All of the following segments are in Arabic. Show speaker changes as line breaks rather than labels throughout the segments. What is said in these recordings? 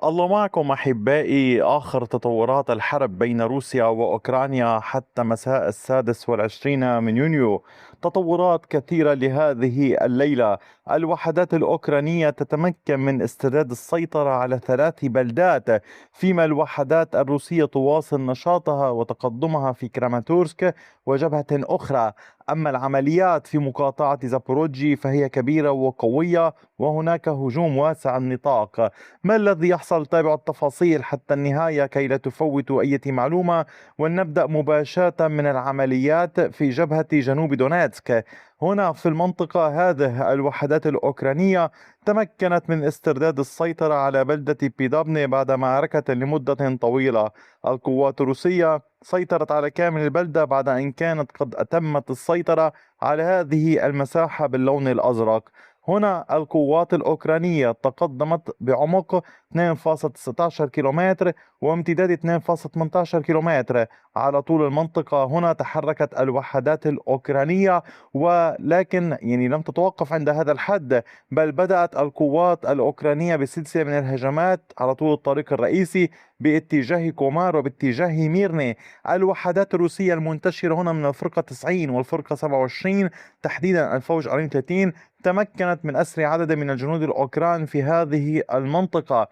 الله معكم أحبائي. آخر تطورات الحرب بين روسيا وأوكرانيا حتى مساء 26 من يونيو، تطورات كثيرة لهذه الليلة. الوحدات الأوكرانية تتمكن من استرداد السيطرة على 3 بلدات، فيما الوحدات الروسية تواصل نشاطها وتقدمها في كراماتورسك وجبهة أخرى. أما العمليات في مقاطعة زابوروجي فهي كبيرة وقوية، وهناك هجوم واسع النطاق. ما الذي يحصل؟ تابعوا التفاصيل حتى النهاية كي لا تفوتوا أي معلومة. ولنبدأ مباشرة من العمليات في جبهة جنوب دونيتسك. هنا في المنطقة هذه الوحدات الأوكرانية تمكنت من استرداد السيطرة على بلدة بيدابني بعد معركة لمدة طويلة. القوات الروسية سيطرت على كامل البلدة بعد أن كانت قد أتمت السيطرة على هذه المساحة باللون الأزرق. هنا القوات الأوكرانية تقدمت بعمق 2.19 كيلومتر وامتداد 2.18 كيلومتر على طول المنطقة. هنا تحركت الوحدات الأوكرانية، ولكن لم تتوقف عند هذا الحد، بل بدأت القوات الأوكرانية بسلسلة من الهجمات على طول الطريق الرئيسي باتجاه كومار وباتجاه ميرني. الوحدات الروسية المنتشرة هنا من الفرقة 90 والفرقة 27، تحديدا الفوج 34، تمكنت من أسر عدد من الجنود الأوكران في هذه المنطقة،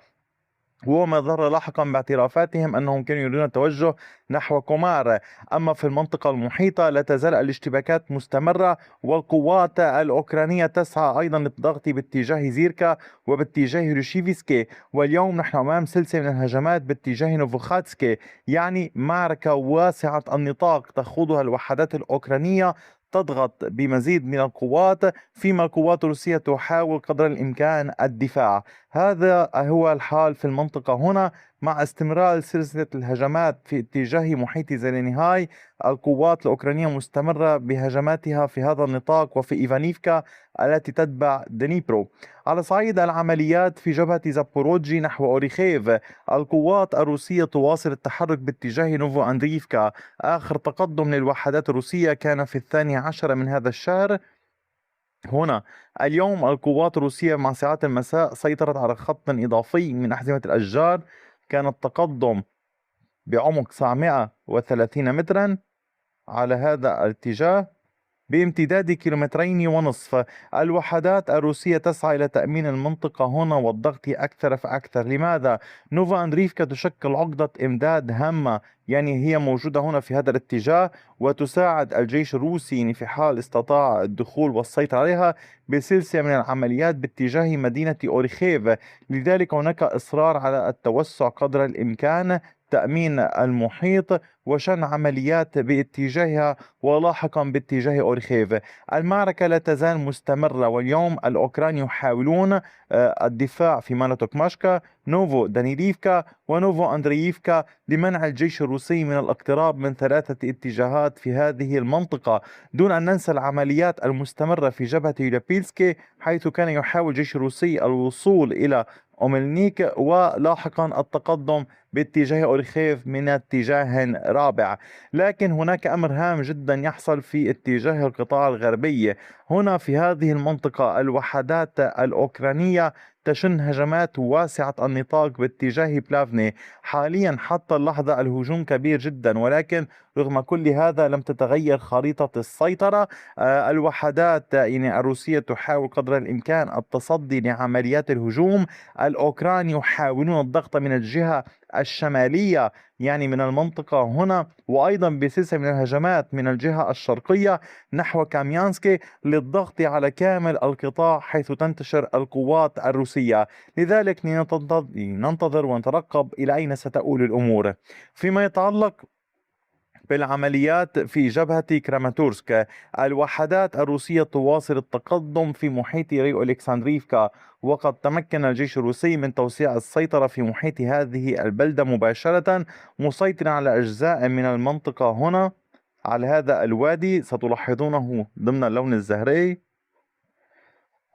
وما ظهر لاحقا باعترافاتهم أنهم كانوا يريدون التوجه نحو كومار. أما في المنطقة المحيطة لا تزال الاشتباكات مستمرة، والقوات الأوكرانية تسعى أيضا للضغط باتجاه زيركا وباتجاه روشيفسكي. واليوم نحن أمام سلسلة من الهجمات باتجاه نوفوخاتسكي، يعني معركة واسعة النطاق تخوضها الوحدات الأوكرانية، تضغط بمزيد من القوات، فيما القوات الروسية تحاول قدر الإمكان الدفاع. هذا هو الحال في المنطقة هنا، مع استمرار سلسلة الهجمات في اتجاه محيط زيلينيهاي. القوات الأوكرانية مستمرة بهجماتها في هذا النطاق وفي إيفانيفكا التي تتبع دنيبرو. على صعيد العمليات في جبهة زابوروجي نحو أوريخيف، القوات الروسية تواصل التحرك باتجاه نوفو أندريفكا. آخر تقدم للوحدات الروسية كان في 12 من هذا الشهر. هنا اليوم القوات الروسية مع ساعات المساء سيطرت على خط إضافي من أحزمة الأشجار. كان التقدم بعمق 930 مترا على هذا الاتجاه بامتداد 2.5 كيلومتر. الوحدات الروسية تسعى إلى تأمين المنطقة هنا والضغط أكثر فأكثر. لماذا؟ نوفا أندريفكا تشكل عقدة إمداد هامة، يعني هي موجودة هنا في هذا الاتجاه وتساعد الجيش الروسي في حال استطاع الدخول والسيطرة عليها بسلسلة من العمليات باتجاه مدينة أوريخيف. لذلك هناك إصرار على التوسع قدر الإمكان، تأمين المحيط وشن عمليات باتجاهها ولاحقا باتجاه أورخيف. المعركة لا تزال مستمرة، واليوم الأوكران يحاولون الدفاع في مانوتوكماشكا، نوفو دانيليفكا ونوفو أندرييفكا لمنع الجيش الروسي من الاقتراب من 3 اتجاهات في هذه المنطقة، دون أن ننسى العمليات المستمرة في جبهة يوليبيلسكي، حيث كان يحاول الجيش الروسي الوصول إلى أوملنيك ولاحقا التقدم باتجاه أوريخيف من اتجاه رابع. لكن هناك أمر هام جدا يحصل في اتجاه القطاع الغربي. هنا في هذه المنطقة الوحدات الأوكرانية تشن هجمات واسعة النطاق باتجاه بلافني. حاليا حتى اللحظة الهجوم كبير جدا، ولكن رغم كل هذا لم تتغير خريطة السيطرة. الوحدات الروسية تحاول قدر الإمكان التصدي لعمليات الهجوم. الأوكران يحاولون الضغط من الجهة الشمالية، يعني من المنطقة هنا، وأيضا بسلسلة من الهجمات من الجهة الشرقية نحو كاميانسكي للضغط على كامل القطاع حيث تنتشر القوات الروسية. لذلك ننتظر ونترقب إلى أين ستؤول الأمور. فيما يتعلق بالعمليات في جبهة كراماتورسك، الوحدات الروسية تواصل التقدم في محيط ريو إلكسندريفكا، وقد تمكن الجيش الروسي من توسيع السيطرة في محيط هذه البلدة مباشرة، مسيطرا على أجزاء من المنطقة هنا على هذا الوادي ستلاحظونه ضمن اللون الزهري.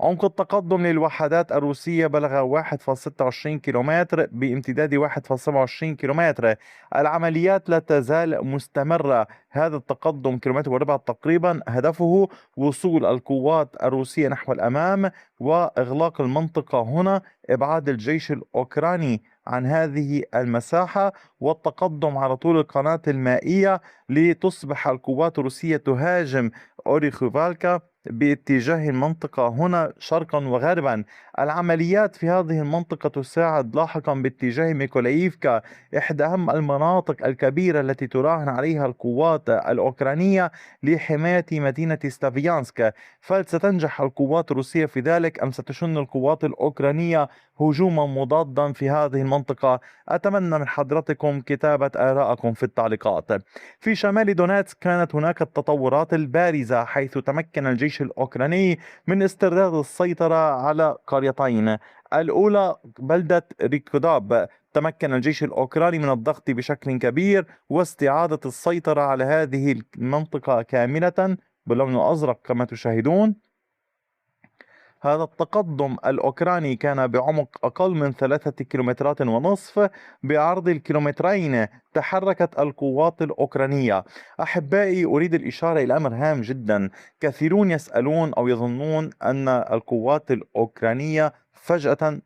عمق التقدم للوحدات الروسية بلغ 1.26 كيلومتر بامتداد 1.27 كيلومتر. العمليات لا تزال مستمرة. هذا التقدم كيلومتر وربع تقريبا هدفه وصول القوات الروسية نحو الأمام وإغلاق المنطقة هنا، إبعاد الجيش الأوكراني عن هذه المساحة والتقدم على طول القناة المائية، لتصبح القوات الروسية تهاجم أوريخوفالكا باتجاه المنطقة هنا شرقا وغربا. العمليات في هذه المنطقة تساعد لاحقا باتجاه ميكولاييفكا، إحدى أهم المناطق الكبيرة التي تراهن عليها القوات الأوكرانية لحماية مدينة سلافيانسك. فستنجح القوات الروسية في ذلك أم ستشن القوات الأوكرانية هجوما مضادا في هذه المنطقة؟ أتمنى من حضرتكم كتابة آرائكم في التعليقات. في شمال دونيتسك كانت هناك التطورات البارزة، حيث تمكن الجيش الأوكراني من استرداد السيطرة على قريتين. الأولى بلدة ريكوداب، تمكن الجيش الأوكراني من الضغط بشكل كبير واستعادة السيطرة على هذه المنطقة كاملة باللون الأزرق كما تشاهدون. هذا التقدم الأوكراني كان بعمق أقل من 3.5 كيلومترات، بعرض الكيلومترين تحركت القوات الأوكرانية. أحبائي، أريد الإشارة إلى أمر هام جدا. كثيرون يسألون أو يظنون أن القوات الأوكرانية فجأة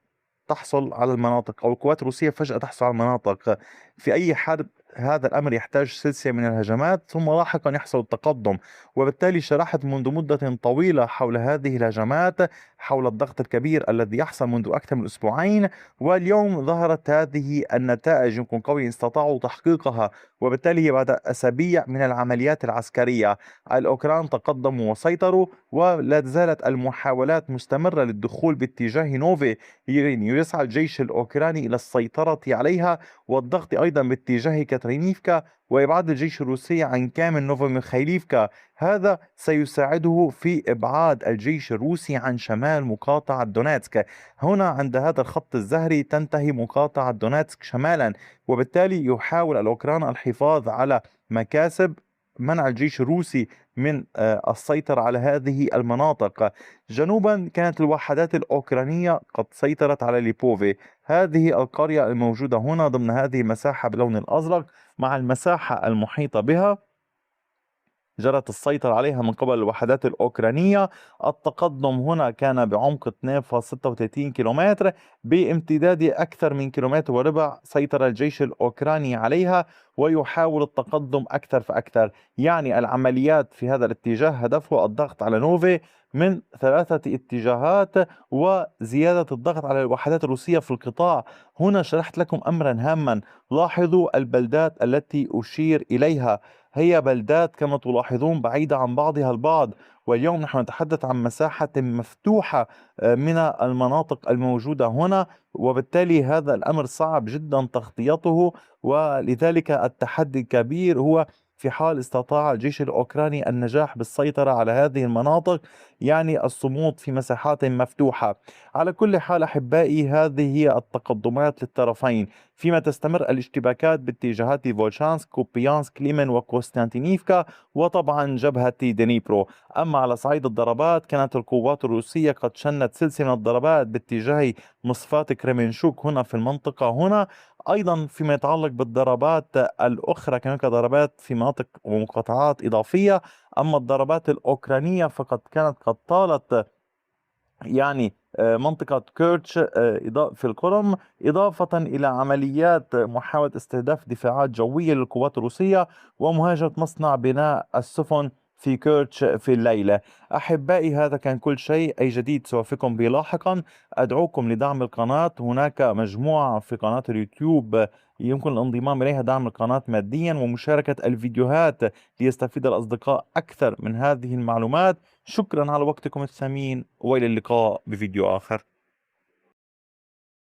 تحصل على المناطق، أو القوات الروسية فجأة تحصل على المناطق. في أي حرب هذا الأمر يحتاج سلسلة من الهجمات ثم لاحقا يحصل التقدم، وبالتالي شرحت منذ مدة طويلة حول هذه الهجمات، حول الضغط الكبير الذي يحصل منذ أكثر من أسبوعين، واليوم ظهرت هذه النتائج يمكن قول استطاعوا تحقيقها. وبالتالي بعد أسابيع من العمليات العسكرية الأوكران تقدموا وسيطروا، ولا زالت المحاولات مستمرة للدخول باتجاه نوفي. يسعى الجيش الأوكراني إلى السيطرة عليها والضغط أيضا باتجاه كاترينيفكا وإبعاد الجيش الروسي عن كامل نوفوميخايليفكا. هذا سيساعده في إبعاد الجيش الروسي عن شمال مقاطعة دونيتسك. هنا عند هذا الخط الزهري تنتهي مقاطعة دونيتسك شمالا، وبالتالي يحاول الأوكران الحفاظ على مكاسب منع الجيش الروسي من السيطرة على هذه المناطق. جنوبا كانت الوحدات الأوكرانية قد سيطرت على ليبوفي، هذه القرية الموجودة هنا ضمن هذه المساحة باللون الأزرق مع المساحة المحيطة بها، جرت السيطرة عليها من قبل الوحدات الأوكرانية. التقدم هنا كان بعمق 2.36 كيلومتر، بامتداد أكثر من كيلومتر وربع سيطر الجيش الأوكراني عليها ويحاول التقدم أكثر فأكثر. يعني العمليات في هذا الاتجاه هدفه الضغط على نوفي من 3 اتجاهات وزيادة الضغط على الوحدات الروسية في القطاع. هنا شرحت لكم أمرا هاما، لاحظوا البلدات التي أشير إليها، هي بلدات كما تلاحظون بعيدة عن بعضها البعض، واليوم نحن نتحدث عن مساحة مفتوحة من المناطق الموجودة هنا، وبالتالي هذا الأمر صعب جدا تغطيته، ولذلك التحدي الكبير هو في حال استطاع الجيش الأوكراني النجاح بالسيطرة على هذه المناطق، يعني الصمود في مساحات مفتوحة. على كل حال أحبائي، هذه هي التقدمات للطرفين فيما تستمر الاشتباكات باتجاهات فولشانسك كوبيانسك ليمن وكوستانتينيفكا وطبعا جبهة دنيبرو. أما على صعيد الضربات كانت القوات الروسية قد شنت سلسلة من الضربات باتجاه مصفاة كريمنشوك هنا في المنطقة هنا. أيضا فيما يتعلق بالضربات الأخرى كان هناك ضربات في مناطق ومقاطعات إضافية. أما الضربات الأوكرانية فقد كانت قد طالت يعني منطقة كيرتش في القرم، إضافة إلى عمليات محاولة استهداف دفاعات جوية للقوات الروسية ومهاجمة مصنع بناء السفن في كيرتش في الليلة. أحبائي، هذا كان كل شيء، أي جديد سوافقكم به لاحقا. أدعوكم لدعم القناة، هناك مجموعة في قناة اليوتيوب يمكن الانضمام إليها، دعم القناة ماديا ومشاركة الفيديوهات ليستفيد الأصدقاء أكثر من هذه المعلومات. شكرا على وقتكم الثمين، وإلى اللقاء بفيديو آخر.